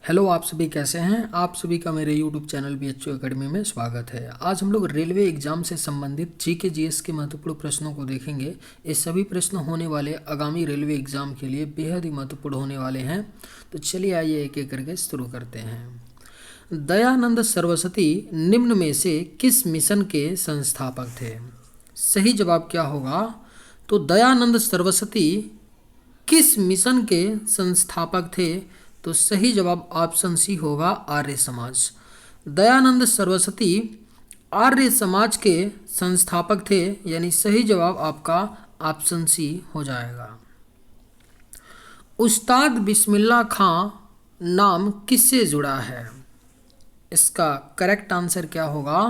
Hello, आप सभी कैसे हैं। आप सभी का मेरे यूट्यूब चैनल BHU एकेडमी में स्वागत है। आज हम लोग रेलवे एग्जाम से संबंधित जीके जीएस के महत्वपूर्ण प्रश्नों को देखेंगे। ये सभी प्रश्न होने वाले आगामी रेलवे एग्जाम के लिए बेहद ही महत्वपूर्ण होने वाले हैं। तो चलिए आइए एक एक करके शुरू करते हैं। दयानंद सरस्वती निम्न में से किस मिशन के संस्थापक थे? सही जवाब क्या होगा? तो दयानंद सरस्वती किस मिशन के संस्थापक थे? तो सही जवाब ऑप्शन सी होगा, आर्य समाज। दयानंद सरस्वती आर्य समाज के संस्थापक थे, यानी सही जवाब आपका ऑप्शन सी हो जाएगा। उस्ताद बिस्मिल्लाह खां नाम किससे जुड़ा है? इसका करेक्ट आंसर क्या होगा?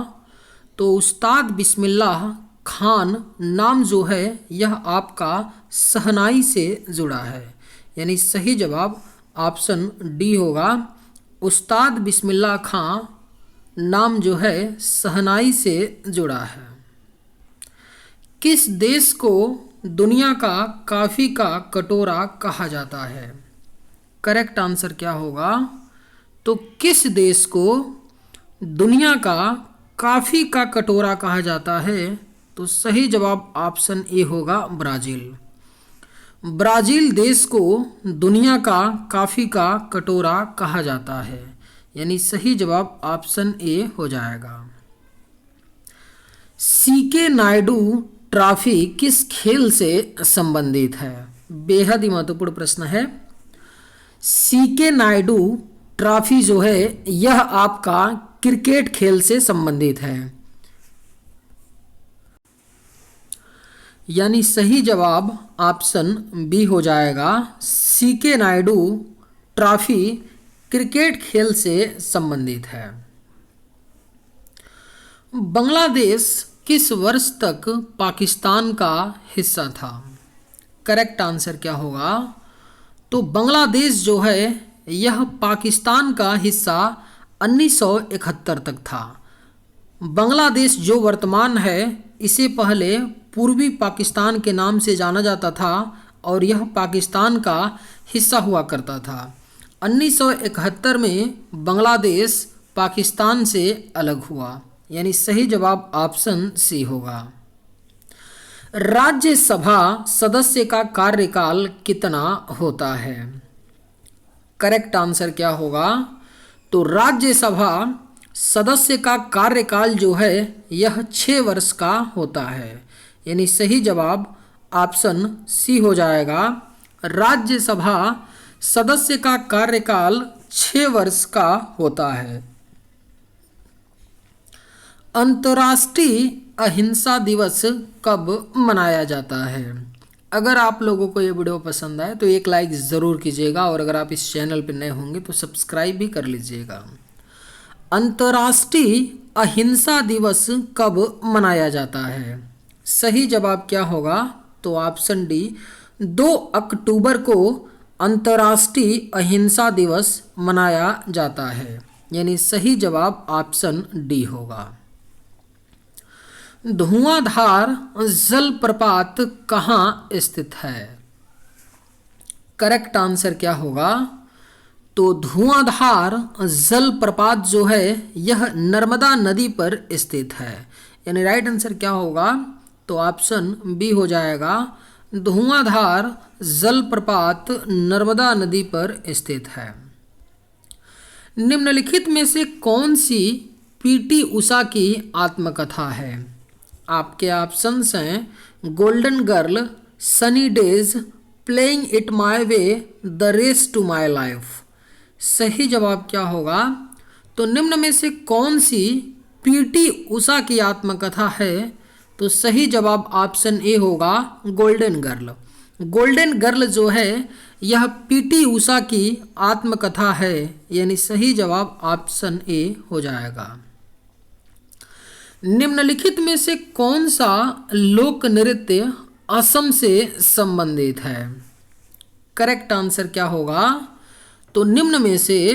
तो उस्ताद बिस्मिल्लाह खान नाम जो है यह आपका शहनाई से जुड़ा है, यानी सही जवाब ऑप्शन डी होगा। उस्ताद बिस्मिल्लाह खां नाम जो है शहनाई से जुड़ा है। किस देश को दुनिया का कॉफ़ी का कटोरा कहा जाता है? करेक्ट आंसर क्या होगा? तो किस देश को दुनिया का कॉफ़ी का कटोरा कहा जाता है? तो सही जवाब ऑप्शन ए होगा, ब्राज़ील। ब्राज़ील देश को दुनिया का कॉफ़ी का कटोरा कहा जाता है, यानी सही जवाब ऑप्शन ए हो जाएगा। सीके नायडू ट्रॉफी किस खेल से संबंधित है? बेहद ही महत्वपूर्ण प्रश्न है। सीके नायडू ट्रॉफी जो है यह आपका क्रिकेट खेल से संबंधित है, यानी सही जवाब ऑप्शन बी हो जाएगा। सीके नायडू ट्रॉफी क्रिकेट खेल से संबंधित है। बांग्लादेश किस वर्ष तक पाकिस्तान का हिस्सा था? करेक्ट आंसर क्या होगा? तो बांग्लादेश जो है यह पाकिस्तान का हिस्सा 1971 तक था। बांग्लादेश जो वर्तमान है इसे पहले पूर्वी पाकिस्तान के नाम से जाना जाता था और यह पाकिस्तान का हिस्सा हुआ करता था। 1971 में बांग्लादेश पाकिस्तान से अलग हुआ, यानी सही जवाब ऑप्शन सी होगा। राज्यसभा सदस्य का कार्यकाल कितना होता है? करेक्ट आंसर क्या होगा? तो राज्यसभा सदस्य का कार्यकाल जो है यह 6 वर्ष का होता है, यानी सही जवाब ऑप्शन सी हो जाएगा। राज्यसभा सदस्य का कार्यकाल 6 वर्ष का होता है। अंतर्राष्ट्रीय अहिंसा दिवस कब मनाया जाता है? अगर आप लोगों को ये वीडियो पसंद आए तो एक लाइक ज़रूर कीजिएगा और अगर आप इस चैनल पर नए होंगे तो सब्सक्राइब भी कर लीजिएगा। अंतर्राष्ट्रीय अहिंसा दिवस कब मनाया जाता है? सही जवाब क्या होगा? तो ऑप्शन डी, 2 अक्टूबर को अंतर्राष्ट्रीय अहिंसा दिवस मनाया जाता है, यानी सही जवाब ऑप्शन डी होगा। धुआंधार जलप्रपात कहाँ स्थित है? करेक्ट आंसर क्या होगा? तो धुआंधार जलप्रपात जो है यह नर्मदा नदी पर स्थित है, यानी राइट आंसर क्या होगा? तो ऑप्शन बी हो जाएगा। धुआंधार जलप्रपात नर्मदा नदी पर स्थित है। निम्नलिखित में से कौन सी पीटी उषा की आत्मकथा है? आपके ऑप्शंस हैं golden girl, sunny days, playing it my way, the race to my life. सही जवाब क्या होगा? तो निम्न में से कौन सी पीटी उषा की आत्मकथा है? तो सही जवाब ऑप्शन ए होगा, गोल्डन गर्ल। गोल्डन गर्ल जो है यह पीटी उषा की आत्मकथा है, यानी सही जवाब ऑप्शन ए हो जाएगा। निम्नलिखित में से कौन सा लोक नृत्य असम से संबंधित है? करेक्ट आंसर क्या होगा? तो निम्न में से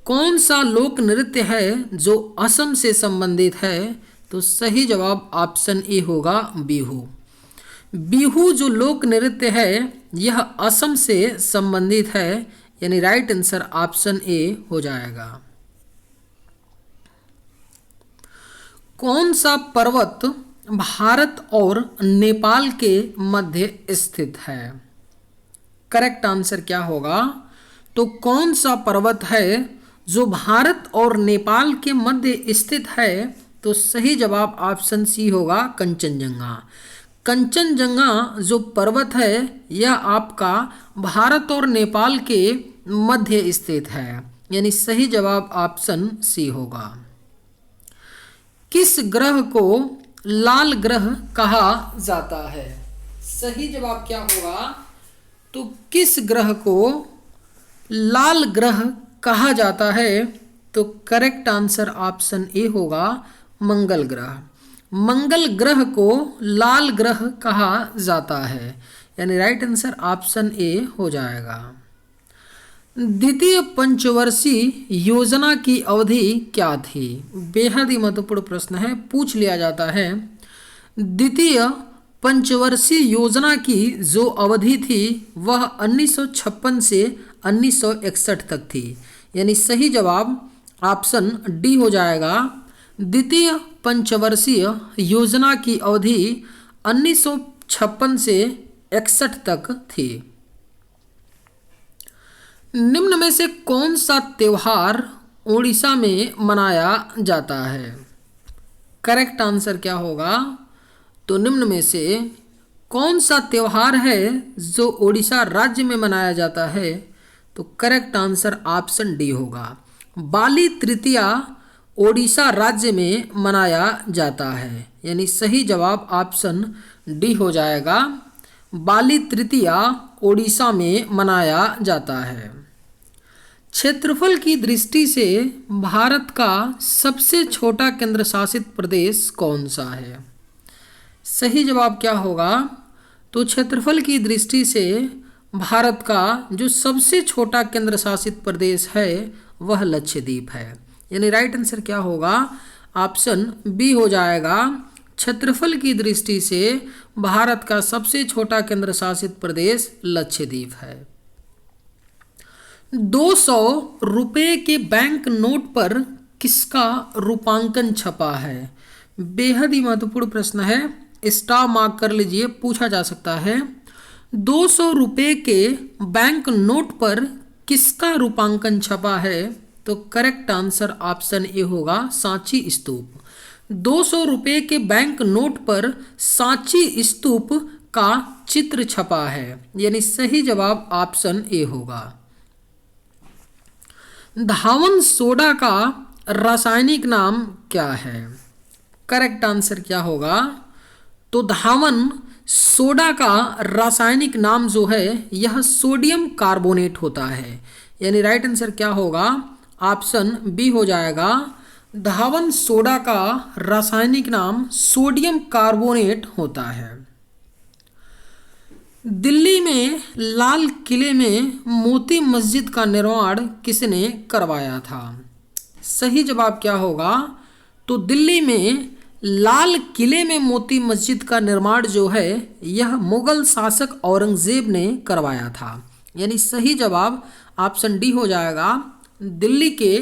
कौन सा लोक नृत्य है जो असम से संबंधित है? तो सही जवाब ऑप्शन ए होगा, बिहू। बिहू जो लोक नृत्य है यह असम से संबंधित है, यानी राइट आंसर ऑप्शन ए हो जाएगा। कौन सा पर्वत भारत और नेपाल के मध्य स्थित है? करेक्ट आंसर क्या होगा? तो कौन सा पर्वत है जो भारत और नेपाल के मध्य स्थित है? तो सही जवाब ऑप्शन सी होगा, कंचनजंगा। कंचनजंगा जो पर्वत है यह आपका भारत और नेपाल के मध्य स्थित है, यानी सही जवाब ऑप्शन सी होगा। किस ग्रह को लाल ग्रह कहा जाता है? सही जवाब क्या होगा? तो किस ग्रह को लाल ग्रह कहा जाता है? तो करेक्ट आंसर ऑप्शन ए होगा, मंगल ग्रह। मंगल ग्रह को लाल ग्रह कहा जाता है, यानी राइट आंसर ऑप्शन ए हो जाएगा। द्वितीय पंचवर्षीय योजना की अवधि क्या थी? बेहद ही महत्वपूर्ण प्रश्न है, पूछ लिया जाता है। द्वितीय पंचवर्षीय योजना की जो अवधि थी वह 1956 से 1961 तक थी, यानी सही जवाब ऑप्शन डी हो जाएगा। द्वितीय पंचवर्षीय योजना की अवधि 1956 से 61 तक थी। निम्न में से कौन सा त्योहार ओडिशा में मनाया जाता है? करेक्ट आंसर क्या होगा? तो निम्न में से कौन सा त्योहार है जो ओडिशा राज्य में मनाया जाता है? तो करेक्ट आंसर ऑप्शन डी होगा, बाली तृतीया ओडिशा राज्य में मनाया जाता है, यानी सही जवाब ऑप्शन डी हो जाएगा। बाली तृतीया ओडिशा में मनाया जाता है। क्षेत्रफल की दृष्टि से भारत का सबसे छोटा केंद्र शासित प्रदेश कौन सा है? सही जवाब क्या होगा? तो क्षेत्रफल की दृष्टि से भारत का जो सबसे छोटा केंद्र शासित प्रदेश है वह लक्षद्वीप है, यानी राइट आंसर क्या होगा? ऑप्शन बी हो जाएगा। क्षेत्रफल की दृष्टि से भारत का सबसे छोटा केंद्र शासित प्रदेश लक्षद्वीप है। 200 रुपये के बैंक नोट पर किसका रूपांकन छपा है? बेहद ही महत्वपूर्ण प्रश्न है, स्टार मार्क कर लीजिए, पूछा जा सकता है। 200 रुपये के बैंक नोट पर किसका रूपांकन छपा है? तो करेक्ट आंसर ऑप्शन ए होगा, सांची स्तूप। 200 रुपये के बैंक नोट पर सांची स्तूप का चित्र छपा है, यानी सही जवाब ऑप्शन ए होगा। धावन सोडा का रासायनिक नाम क्या है? करेक्ट आंसर क्या होगा? तो धावन सोडा का रासायनिक नाम जो है यह सोडियम कार्बोनेट होता है, यानी राइट आंसर क्या होगा? ऑप्शन बी हो जाएगा। धावन सोडा का रासायनिक नाम सोडियम कार्बोनेट होता है। दिल्ली में लाल किले में मोती मस्जिद का निर्माण किसने करवाया था? सही जवाब क्या होगा? तो दिल्ली में लाल किले में मोती मस्जिद का निर्माण जो है यह मुगल शासक औरंगजेब ने करवाया था, यानी सही जवाब ऑप्शन डी हो जाएगा। दिल्ली के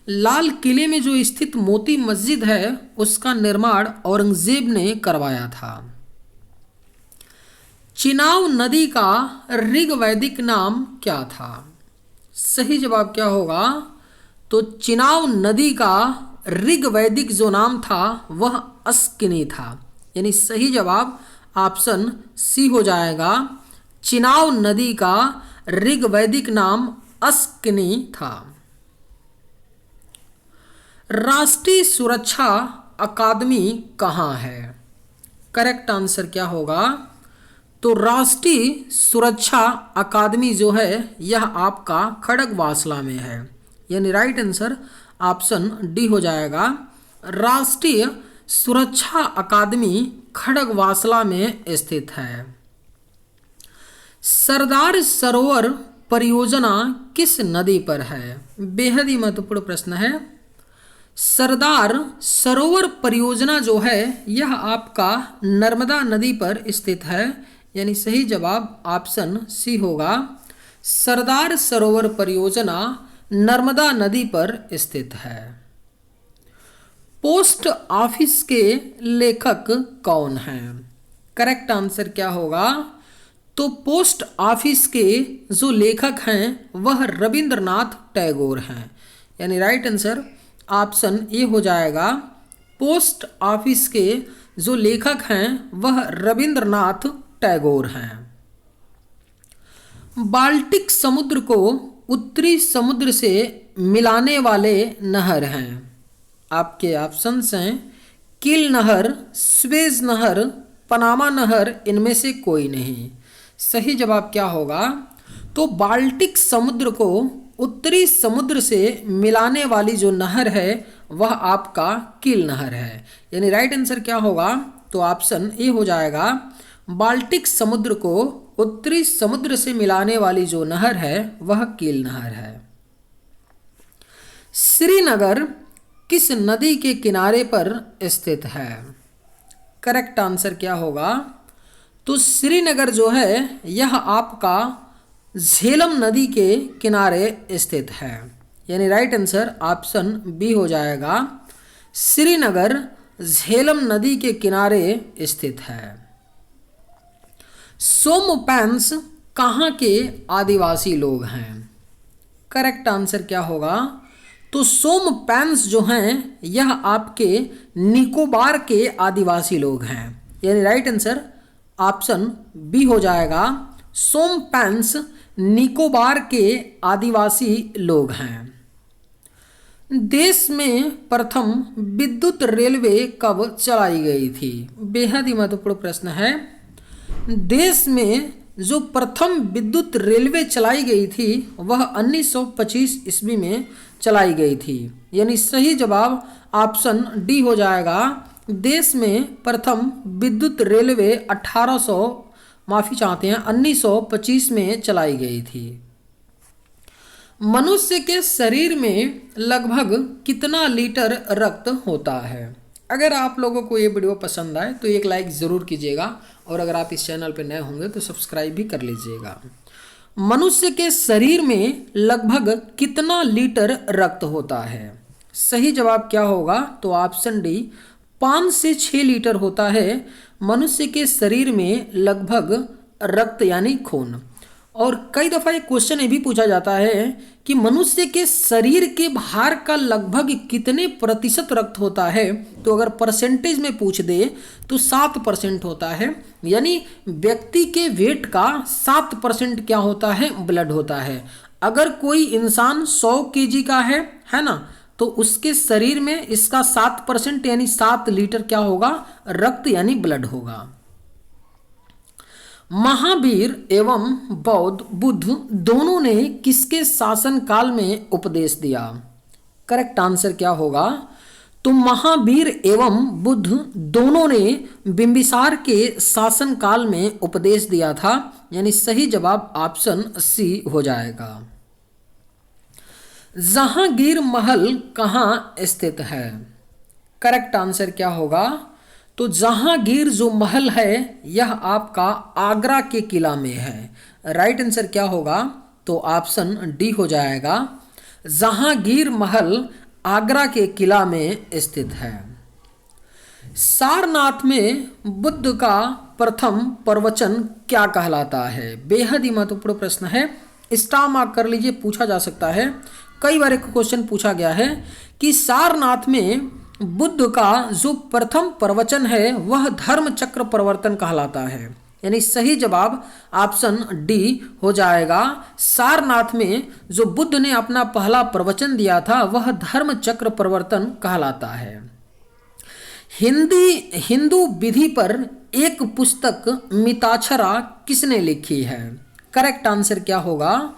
लाल किले में जो स्थित मोती मस्जिद है उसका निर्माण औरंगजेब ने करवाया था। चिनाब नदी का ऋग्वैदिक नाम क्या था? सही जवाब क्या होगा? तो चिनाब नदी का ऋग्वैदिक जो नाम था वह अस्किनी था, यानी सही जवाब ऑप्शन सी हो जाएगा। चिनाब नदी का ऋग्वैदिक नाम अस्किनी था। राष्ट्रीय सुरक्षा अकादमी कहाँ है? करेक्ट आंसर क्या होगा? तो राष्ट्रीय सुरक्षा अकादमी जो है यह आपका खड़गवासला में है, यानी राइट आंसर ऑप्शन डी हो जाएगा। राष्ट्रीय सुरक्षा अकादमी खड़गवासला में स्थित है। सरदार सरोवर परियोजना किस नदी पर है? बेहद ही महत्वपूर्ण प्रश्न है। सरदार सरोवर परियोजना जो है यह आपका नर्मदा नदी पर स्थित है, यानी सही जवाब ऑप्शन सी होगा। सरदार सरोवर परियोजना नर्मदा नदी पर स्थित है। पोस्ट ऑफिस के लेखक कौन हैं? करेक्ट आंसर क्या होगा? तो पोस्ट ऑफिस के जो लेखक हैं वह रविंद्रनाथ टैगोर हैं। यानी राइट आंसर ऑप्शन ए हो जाएगा। पोस्ट ऑफिस के जो लेखक हैं वह रविंद्रनाथ टैगोर हैं। बाल्टिक समुद्र को उत्तरी समुद्र से मिलाने वाले नहर हैं। आपके ऑप्शंस हैं किल नहर, स्वेज नहर, पनामा नहर, इनमें से कोई नहीं। सही जवाब क्या होगा? तो बाल्टिक समुद्र को उत्तरी समुद्र से मिलाने वाली जो नहर है वह आपका किल नहर है। यानी राइट आंसर क्या होगा? तो ऑप्शन ए हो जाएगा। बाल्टिक समुद्र को उत्तरी समुद्र से मिलाने वाली जो नहर है वह किल नहर है। श्रीनगर किस नदी के किनारे पर स्थित है? करेक्ट आंसर क्या होगा? तो श्रीनगर जो है यह आपका झेलम नदी के किनारे स्थित है। यानी राइट आंसर ऑप्शन बी हो जाएगा। श्रीनगर झेलम नदी के किनारे स्थित है। सोमपैंस कहाँ के आदिवासी लोग हैं? करेक्ट आंसर क्या होगा? तो सोमपैंस जो हैं यह आपके निकोबार के आदिवासी लोग हैं। यानी राइट आंसर ऑप्शन बी हो जाएगा। सोमपैंस निकोबार के आदिवासी लोग हैं। देश में प्रथम विद्युत रेलवे कब चलाई गई थी? बेहद ही महत्वपूर्ण प्रश्न है। देश में जो प्रथम विद्युत रेलवे चलाई गई थी वह 1925 ईस्वी में चलाई गई थी। यानी सही जवाब ऑप्शन डी हो जाएगा। देश में प्रथम विद्युत रेलवे 1925 में चलाई गई थी। मनुष्य के शरीर में लगभग कितना लीटर रक्त होता है? अगर आप लोगों को ये वीडियो पसंद आए तो एक लाइक ज़रूर कीजिएगा और अगर आप इस चैनल पर नए होंगे तो सब्सक्राइब भी कर लीजिएगा। मनुष्य के शरीर में लगभग कितना लीटर रक्त होता है? सही जवाब क्या होगा? तो ऑप्शन डी 5 से 6 लीटर होता है मनुष्य के शरीर में लगभग रक्त यानी खून। और कई दफ़ा एक क्वेश्चन ये भी पूछा जाता है कि मनुष्य के शरीर के भार का लगभग कितने प्रतिशत रक्त होता है? तो अगर परसेंटेज में पूछ दे तो 7% होता है। यानी व्यक्ति के वेट का 7% क्या होता है? ब्लड होता है। अगर कोई इंसान 100 kg का है ना, तो उसके शरीर में इसका 7% यानी 7 लीटर क्या होगा? रक्त यानी ब्लड होगा। महावीर एवं बौद्ध बुद्ध दोनों ने किसके शासन काल में उपदेश दिया? करेक्ट आंसर क्या होगा? तो महावीर एवं बुद्ध दोनों ने बिंबिसार के शासन काल में उपदेश दिया था। यानी सही जवाब ऑप्शन सी हो जाएगा। जहांगीर महल कहाँ स्थित है? करेक्ट आंसर क्या होगा? तो जहांगीर जो महल है यह आपका आगरा के किला में है। राइट आंसर क्या होगा? तो ऑप्शन डी हो जाएगा। जहांगीर महल आगरा के किला में स्थित है। सारनाथ में बुद्ध का प्रथम प्रवचन क्या कहलाता है? बेहद ही महत्वपूर्ण प्रश्न है। स्टार मार्क कर लीजिए, पूछा जा सकता है। कई बार एक क्वेश्चन पूछा गया है कि सारनाथ में बुद्ध का जो प्रथम प्रवचन है वह धर्म चक्र प्रवर्तन कहलाता है। यानी सही जवाब ऑप्शन डी हो जाएगा। सारनाथ में जो बुद्ध ने अपना पहला प्रवचन दिया था वह धर्म चक्र प्रवर्तन कहलाता है। हिंदू विधि पर एक पुस्तक मिताक्षरा किसने लिखी है? करेक्ट आंसर क्या होगा?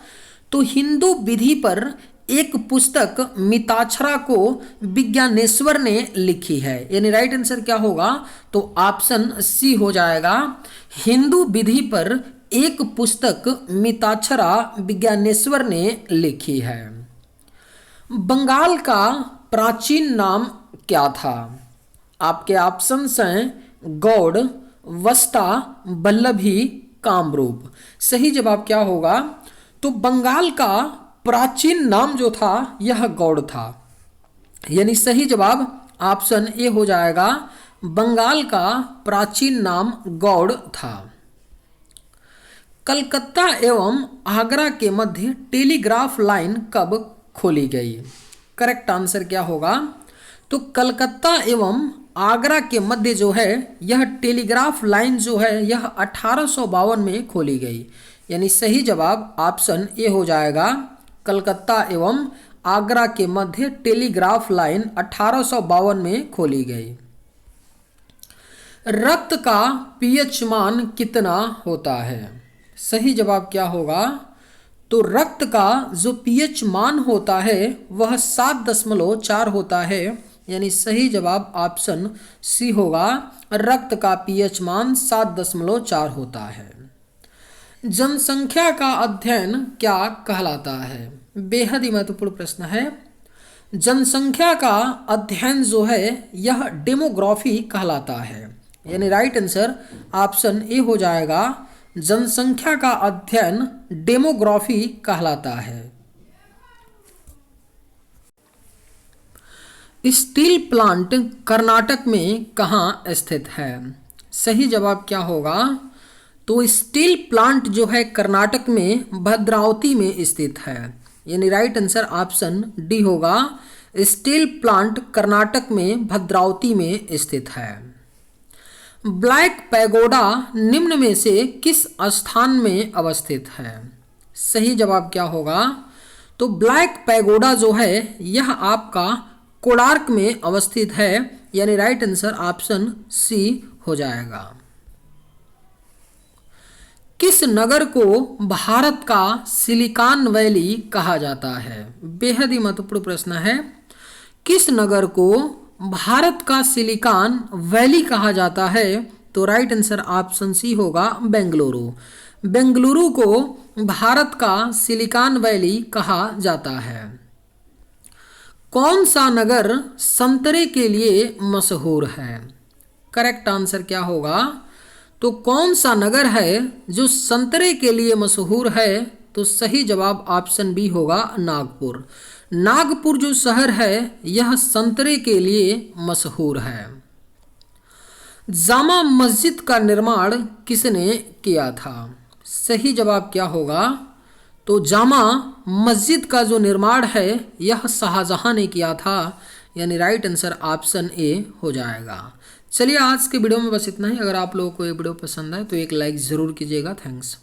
तो हिंदू विधि पर एक पुस्तक मिताक्षरा को विज्ञानेश्वर ने लिखी है। यानी राइट आंसर क्या होगा? तो ऑप्शन सी हो जाएगा। हिंदू विधि पर एक पुस्तक मिताक्षरा विज्ञानेश्वर ने लिखी है। बंगाल का प्राचीन नाम क्या था? आपके ऑप्शंस हैं गौड़, वस्ता, वल्लभी, कामरूप। सही जवाब क्या होगा? तो बंगाल का प्राचीन नाम जो था यह गौड़ था, यानी सही जवाब ऑप्शन ए हो जाएगा, बंगाल का प्राचीन नाम गौड़ था। कलकत्ता एवं आगरा के मध्य टेलीग्राफ लाइन कब खोली गई? करेक्ट आंसर क्या होगा? तो कलकत्ता एवं आगरा के मध्य जो है यह टेलीग्राफ लाइन जो है यह 1852 में खोली गई, यानी सही जवाब ऑप्शन ए हो जाएगा, कलकत्ता एवं आगरा के मध्य टेलीग्राफ लाइन 1852 में खोली गई। रक्त का पीएच मान कितना होता है? सही जवाब क्या होगा? तो रक्त का जो पीएच मान होता है वह 7.4 होता है, यानी सही जवाब ऑप्शन सी होगा, रक्त का पीएच मान 7.4 होता है। जनसंख्या का अध्ययन क्या कहलाता है? बेहद ही महत्वपूर्ण प्रश्न है। जनसंख्या का अध्ययन जो है यह डेमोग्राफी कहलाता है, यानी राइट आंसर ऑप्शन ए हो जाएगा, जनसंख्या का अध्ययन डेमोग्राफी कहलाता है। स्टील प्लांट कर्नाटक में कहाँ स्थित है? सही जवाब क्या होगा? तो स्टील प्लांट जो है कर्नाटक में भद्रावती में स्थित है, यानी राइट आंसर ऑप्शन डी होगा, स्टील प्लांट कर्नाटक में भद्रावती में स्थित है। ब्लैक पैगोडा निम्न में से किस स्थान में अवस्थित है? सही जवाब क्या होगा? तो ब्लैक पैगोडा जो है यह आपका कोणार्क में अवस्थित है, यानी राइट आंसर ऑप्शन सी हो जाएगा। किस नगर को भारत का सिलिकॉन वैली कहा जाता है? बेहद ही महत्वपूर्ण प्रश्न है। किस नगर को भारत का सिलिकॉन वैली कहा जाता है? तो राइट आंसर ऑप्शन सी होगा, बेंगलुरु। बेंगलुरु को भारत का सिलिकॉन वैली कहा जाता है। कौन सा नगर संतरे के लिए मशहूर है? करेक्ट आंसर क्या होगा? तो कौन सा नगर है जो संतरे के लिए मशहूर है? तो सही जवाब ऑप्शन बी होगा, नागपुर। नागपुर जो शहर है यह संतरे के लिए मशहूर है। जामा मस्जिद का निर्माण किसने किया था? सही जवाब क्या होगा? तो जामा मस्जिद का जो निर्माण है यह शाहजहां ने किया था, यानी राइट आंसर ऑप्शन ए हो जाएगा। चलिए आज के वीडियो में बस इतना ही। अगर आप लोगों को ये वीडियो पसंद आए तो एक लाइक ज़रूर कीजिएगा। थैंक्स।